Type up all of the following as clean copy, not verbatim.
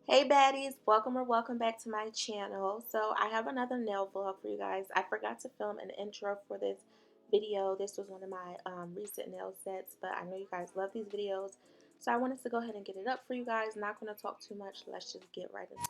Hey baddies, welcome back to my channel. So I have another nail vlog for you guys. I forgot to film an intro for this video. This was one of my recent nail sets, but I know you guys love these videos. So I wanted to go ahead and get it up for you guys. Not going to talk too much. Let's just get right into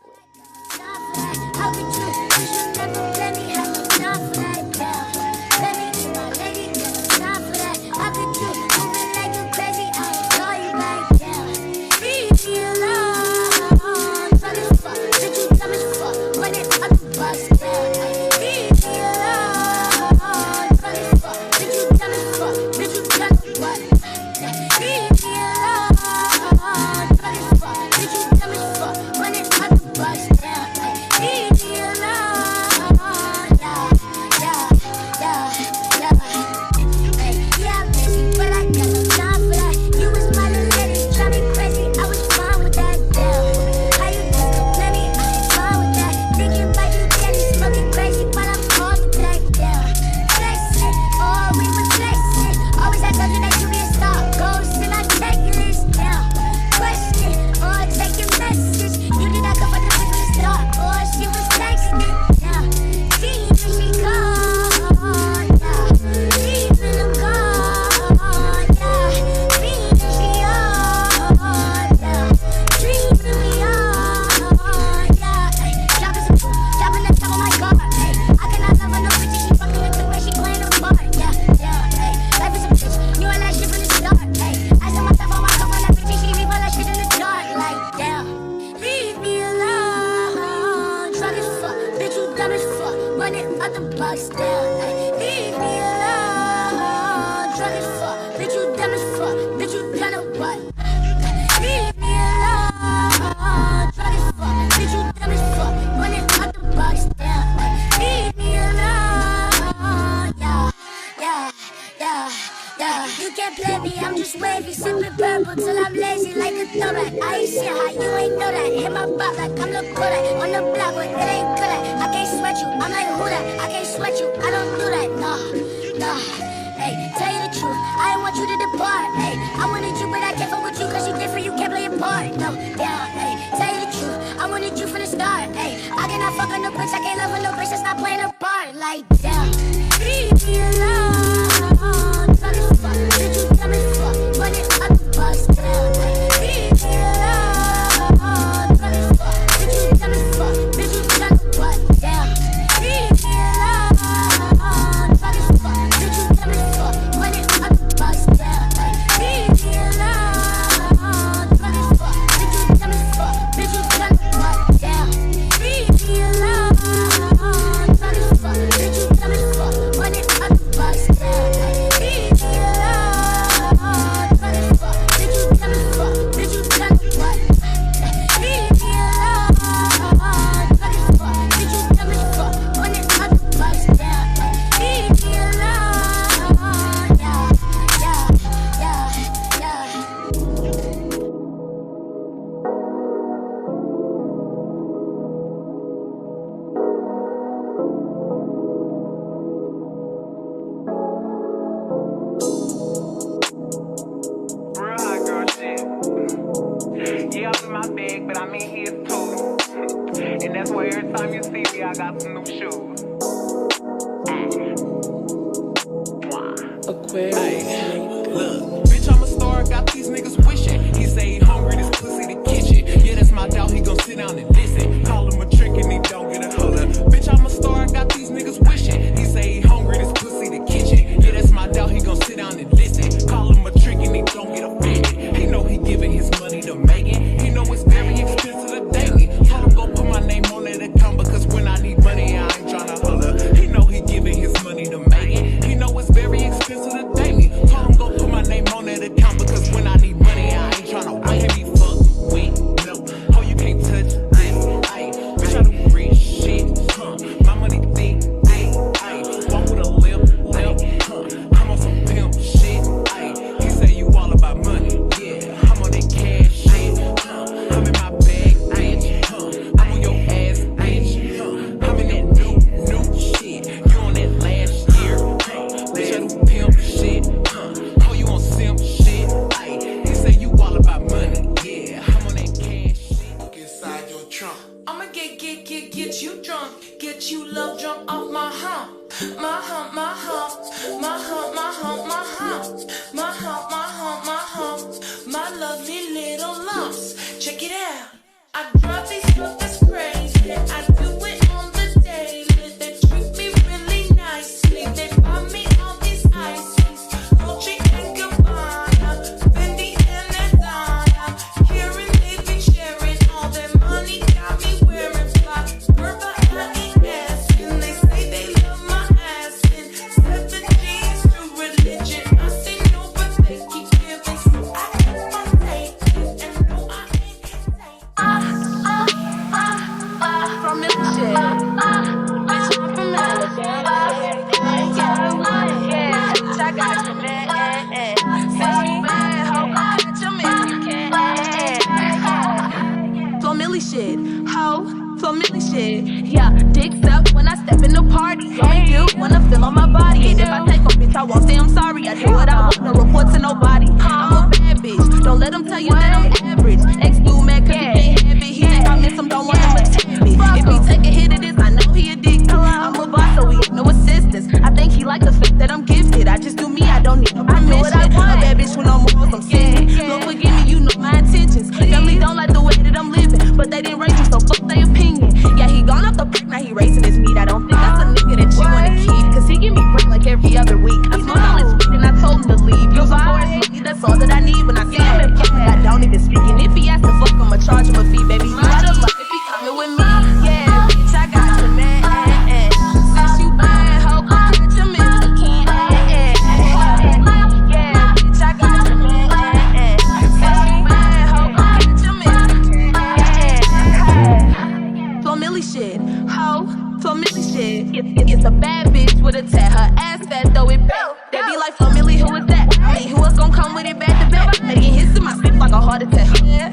You can't play me, I'm just wavy, sipping purple till I'm lazy like a throwback. I ain't shit high, you ain't know that. Hit my pop like I'm LUXECULTURE on the block, but it ain't good at. I can't sweat you, I'm like who that? I can't sweat you, I don't do that, nah. Hey, tell you the truth, I ain't want you to depart. Hey, I wanted you, but I can't fuck with you, cause you different, you can't play a part. No, yeah, hey, tell you the truth, I wanted you from the start. Hey, I cannot fuck on no bitch, I can't love with no bitch that's not playing a part. Like, damn, leave me alone. Did you tell me fuck? Run it up the bus down. Leave me alone. Did you tell me fuck? Did you tell me what? Down. Leave me alone. Did you tell me fuck? Run it up the bus down. Leave me alone. Did you tell me fuck? Did you tell me what? Down. Leave me alone. Did you tell me fuck? Run it up the bus down. Yeah, I'm in my bag, but I'm in here too. And that's why every time you see me, I got some new shoes. Hey, look, bitch, I'm a star, got these niggas wishing. He say he hungry, this pussy the kitchen. Yeah, that's my doubt, he gon' sit down and listen. Call him a trick and he don't get a hold up. Bitch, I'm a star, got these niggas wishing. He say he hungry, this pussy the kitchen. Yeah, that's my doubt, he gon' sit down and listen. Call him a trick and he don't get offended. He know he giving his money to Megan. He know it's very expensive to date me. Told him go put my name on that account because when I need money, I ain't tryna holler. He know he giving his money to Megan. He know it's very expensive to date me. Told him go put my name on I drive these suckers crazy. I do it on the daily. They treat me really nicely. They buy me all these ices, Dolce and Gabbana, Fendi and Adana. Hearing they be sharing all their money, got me wearing fly. Girl, but I ain't asking. They say they love my ass and 7 G's to religion. I say no, but they keep giving, so I keep on taking. And no, I ain't taking. From this shit, bitch, I'm from Alabama. Yeah, bitch, I got your man. Say you bad, hoe, come catch him if you can. Family shit, hoe, family shit. Yeah, dicks up when I step in the party. Coming you wanna feel on my body. And if I take a bitch, I won't say I'm sorry. I do what I want, no report to nobody. I'm a bad bitch, don't let them tell you that I'm average. Ex-dude mad cause he can't have it. He think I miss him, don't want him to tap me. If he take a hit of this, I know he addicted. I'm a boss, so he ain't no assistance. I think he like the fact that I'm gifted. I just do me, I don't need no permission. A bad bitch with no morals, I'm sinning. Lord forgive me, you know my intentions. Family don't like the way that I'm living, but they didn't raise me, so fuck their opinion. Yeah, he gone off the brick, now he raising his meat. I don't think that's a nigga that you wanna keep, cause he give me break like every other week. I smoked all his weed and I told him to leave. Use him for his money, that's all that I need. When I see him in public, I don't even speak. And if he asks to fuck, I'ma charge him a fee, baby. You gotta love if he coming with me. Yeah, bitch, I got your man. Since you bad, hoe, come catch him if you can. Yeah, bitch, I got your man. Since you bad, hoe, come catch him if you can. Family shit, hoe, family shit. It's a bad bitch with a tat, her ass fat, throw it back. They be like, family, who is that? I mean, who else gon' come with it back to back? They get hits in my sleep like a heart attack. Yeah,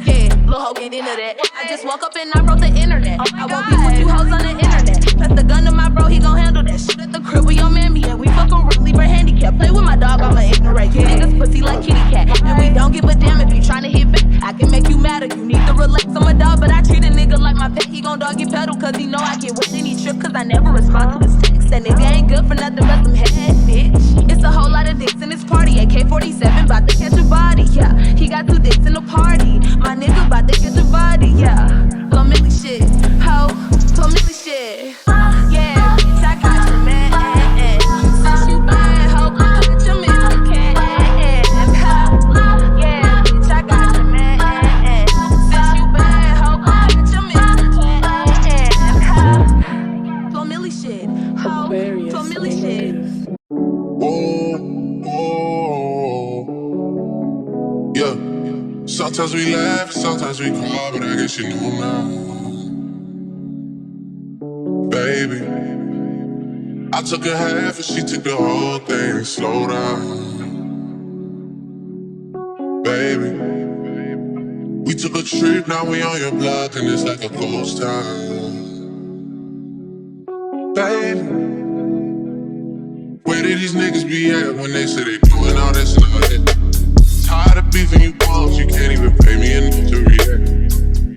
little hoe get into that. I just woke up and I wrote the internet. I won't be with you hoes on the internet. Pass the gun to my bro, he gon' handle that shit at the crib with your mammy. Yeah, we fuck around, leave her handicapped. Play with my dog, I'ma ignorate. You niggas pussy like kitty cat. And we don't give a damn if you tryna hit back. I can make you mad if you need to relax. I'm a dog, but I treat a nigga like my pet. He gon' dog get pedal, cause he know I get wet any trip. Cause I never respond to his text. That nigga ain't good for nothing but some head, bitch. It's a whole lot of dicks in this party. AK-47 bout to catch a body, yeah. He got 2 dicks in the party. My nigga bout to catch a body, yeah. Family shit, ho, family shit. Yeah, bitch, I got your man. Since you bad, ho, come catch him if you can. Yeah, bitch, I got your man. Since you bad, ho, come catch him if you can. Family shit, ho, family shit. Yeah, sometimes we laugh, sometimes we cry, but I guess you know now. Baby, I took a half and she took the whole thing. Slow down, baby. We took a trip, now we on your block and it's like a ghost town. Baby, where did these niggas be at when they say they doing all this and all that? Tired of beefing you bums, you can't even pay me enough to react.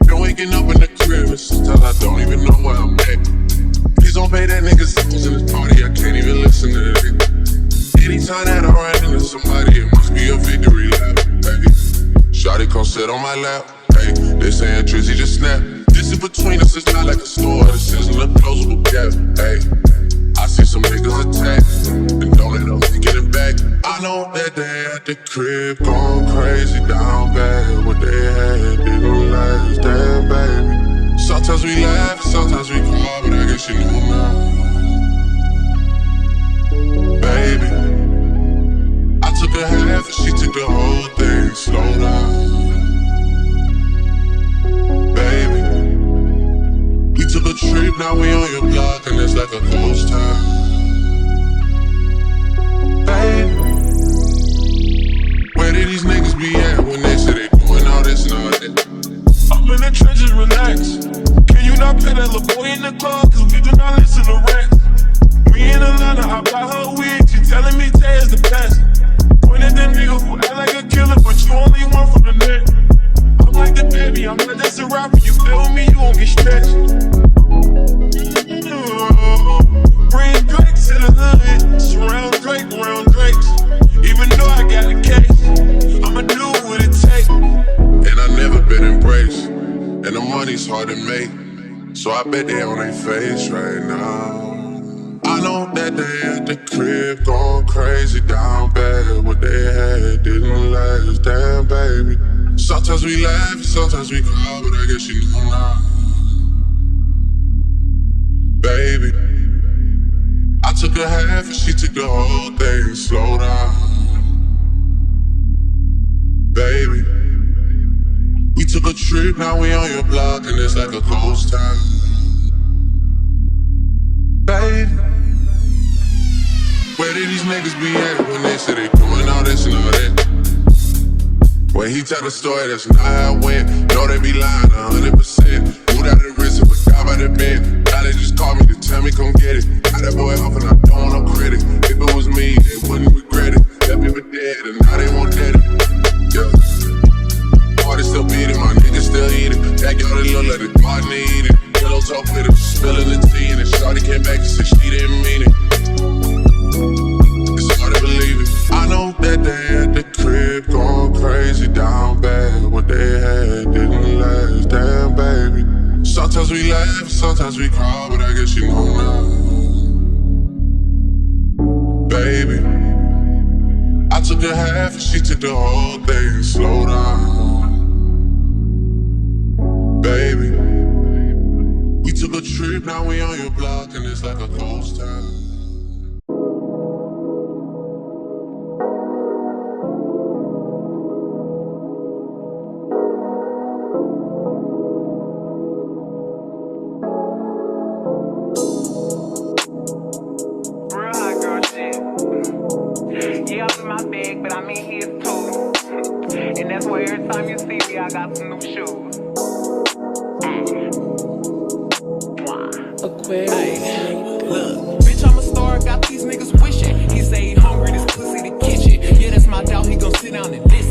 Been waking up in the crib and sometimes I don't even know where I'm at. Please don't pay that nigga songs in this party, I can't even listen to that. Anytime that I run into somebody, it must be a victory lap, baby. Shawty come sit on my lap, hey, they saying Drizzy just snap. This is between us, it's not like a store, this isn't a closable gap, hey. I see some niggas attack, and don't let them get it back. I know that they at the crib going crazy down bad. What they had didn't last, damn baby. Sometimes we laugh, sometimes we cry, but I guess you know now. Baby, I took a half and she took the whole thing. Slow down, baby. We took a trip, now we on your block and it's like a ghost town. Baby, where did these niggas be at when they say they doing all this and all that? I'm in the trenches, relax. Can you not play that little boy in the club? Cause we do not listen to rap. We in Atlanta, I buy her wig. She telling me Tay is the best. Point at that nigga who act like a killer, but you only one from the net. I'm like the baby, I'm not just a rapper. You feel me, you won't get stretched. Bring Drake to the hood. Surround Drake around Drakes. Even though I got a case, I'ma do what it takes. And I never been embraced. And the money it's hard to make. So I bet they on their face right now. I know that they at the crib going crazy down bad. What they had didn't last, damn baby. Sometimes we laugh, sometimes we cry, but I guess you know now. Baby, I took a half and she took the whole thing. Slow down, baby. We took a trip, now we on your block and it's like a ghost town. Baby, where did these niggas be at when they say they doing all this and all that? When he tell the story, that's not how it went. Know they be lying 100%. Moved out the wrist and forgot about the bed. Now they just call me to tell me come get it. Got that boy off and I don't want no credit. If it was me, they wouldn't regret it. Left people dead and now they won't get it. Yeah. Party still beating, my niggas still eating. Backyard it look like the garden eating. Pillow talk with it, spilling the tea. And then shorty came back and said she didn't mean it. It's hard to believe it. I know that they at the crib going crazy down bad. What they had didn't last, damn baby. Sometimes we laugh, sometimes we cry, but I guess you know now. Baby, I took a half and she took the whole thing. Slow down, baby. We took a trip, now we on your block and it's like a ghost town. I got some new shoes. Hey, look, bitch, I'm a star, got these niggas wishing. He say he hungry, this pussy the kitchen. Yeah, that's my doubt, he gon' sit down and listen.